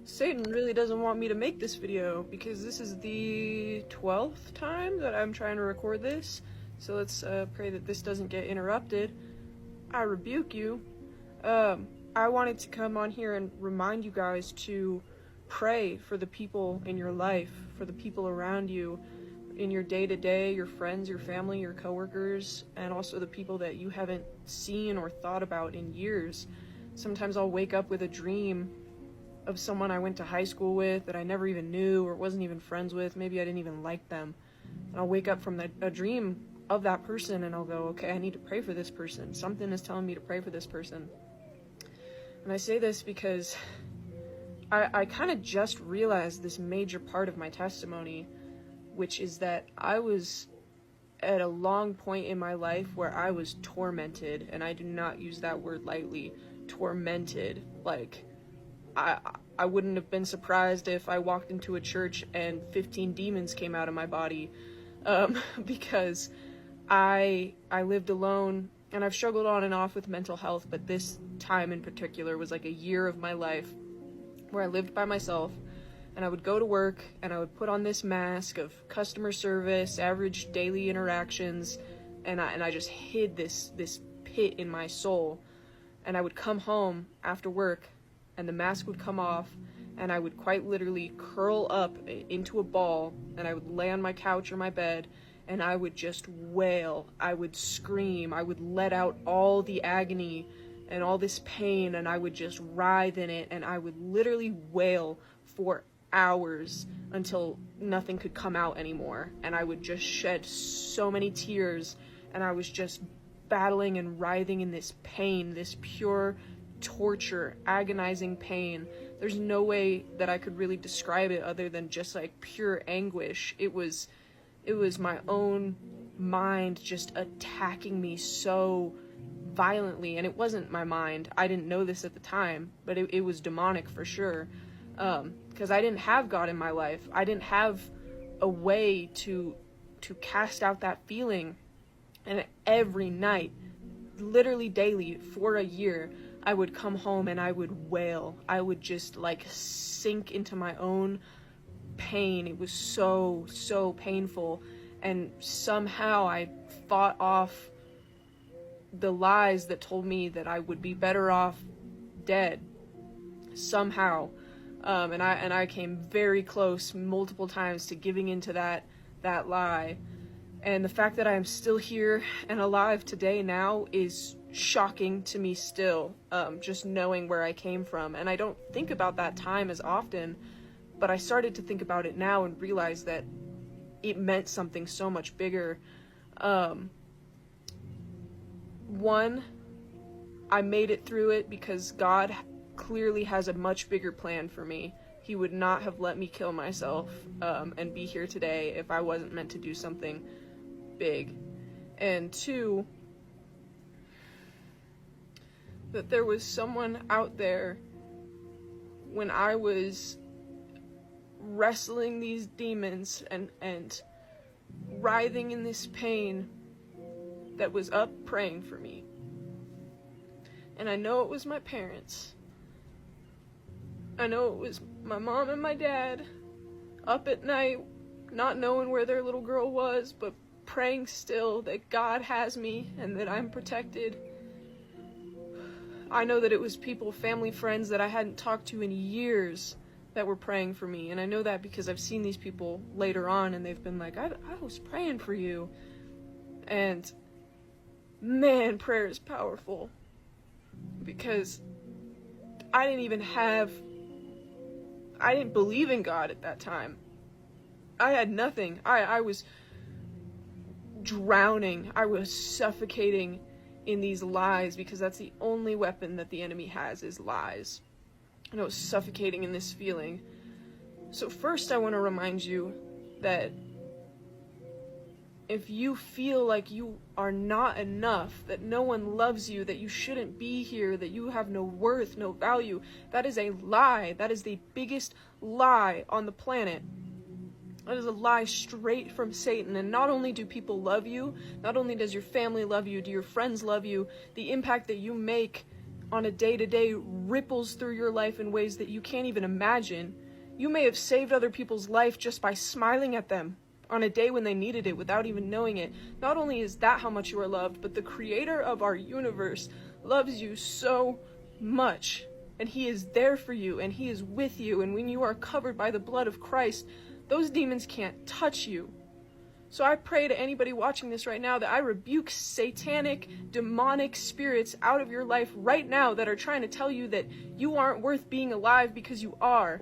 Satan really doesn't want me to make this video because this is the 12th time that I'm trying to record this. So let's pray that this doesn't get interrupted. I rebuke you. I wanted to come on here and remind you guys to pray for the people in your life, for the people around you, in your day-to-day, your friends, your family, your coworkers, and also the people that you haven't seen or thought about in years. Sometimes I'll wake up with a dream of someone I went to high school with that I never even knew or wasn't even friends with. Maybe I didn't even like them. And I'll wake up from a dream of that person and I'll go, okay, I need to pray for this person. Something is telling me to pray for this person. And I say this because I kind of just realized this major part of my testimony, which is that I was at a long point in my life where I was tormented, and I do not use that word lightly. Tormented. Like, I wouldn't have been surprised if I walked into a church and 15 demons came out of my body, because I lived alone, and I've struggled on and off with mental health, but this time in particular was like a year of my life where I lived by myself, and I would go to work and I would put on this mask of customer service, average daily interactions, and I just hid this pit in my soul. And I would come home after work and the mask would come off and I would quite literally curl up into a ball and I would lay on my couch or my bed and I would just wail. I would scream. I would let out all the agony and all this pain, and I would just writhe in it, and I would literally wail for hours until nothing could come out anymore, and I would just shed so many tears, and I was just battling and writhing in this pain, this pure torture, agonizing pain. There's no way that I could really describe it other than just like pure anguish. It was my own mind just attacking me so violently, and it wasn't my mind. I didn't know this at the time, but it was demonic for sure, because I didn't have God in my life. I didn't have a way to cast out that feeling, and every night, literally daily for a year, I would come home and I would wail. I would just like sink into my own pain. It was so painful, and somehow I fought off the lies that told me that I would be better off dead somehow, and I came very close multiple times to giving into that lie. And the fact that I am still here and alive today now is shocking to me still, just knowing where I came from. And I don't think about that time as often, but I started to think about it now and realize that it meant something so much bigger. One, I made it through it because God clearly has a much bigger plan for me. He would not have let me kill myself and be here today if I wasn't meant to do something big. And two, that there was someone out there when I was wrestling these demons and writhing in this pain that was up praying for me. And I know it was my parents. I know it was my mom and my dad up at night, not knowing where their little girl was, but praying still that God has me and that I'm protected. I know that it was people, family, friends that I hadn't talked to in years that were praying for me. And I know that because I've seen these people later on and they've been like, I was praying for you. And man, prayer is powerful, because I didn't believe in God at that time. I had nothing. I was drowning. I was suffocating in these lies, because that's the only weapon that the enemy has, is lies. And I was suffocating in this feeling. So first I want to remind you that if you feel like you are not enough, that no one loves you, that you shouldn't be here, that you have no worth, no value, that is a lie. That is the biggest lie on the planet. That is a lie straight from Satan. And not only do people love you, not only does your family love you, do your friends love you, the impact that you make on a day-to-day ripples through your life in ways that you can't even imagine. You may have saved other people's life just by smiling at them on a day when they needed it without even knowing it. Not only is that how much you are loved, but the creator of our universe loves you so much. And he is there for you, and he is with you, and when you are covered by the blood of Christ, those demons can't touch you. So I pray to anybody watching this right now that I rebuke satanic, demonic spirits out of your life right now that are trying to tell you that you aren't worth being alive, because you are.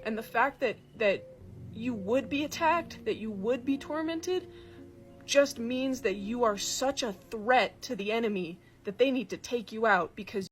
And the fact that you would be attacked, that you would be tormented, just means that you are such a threat to the enemy that they need to take you out, because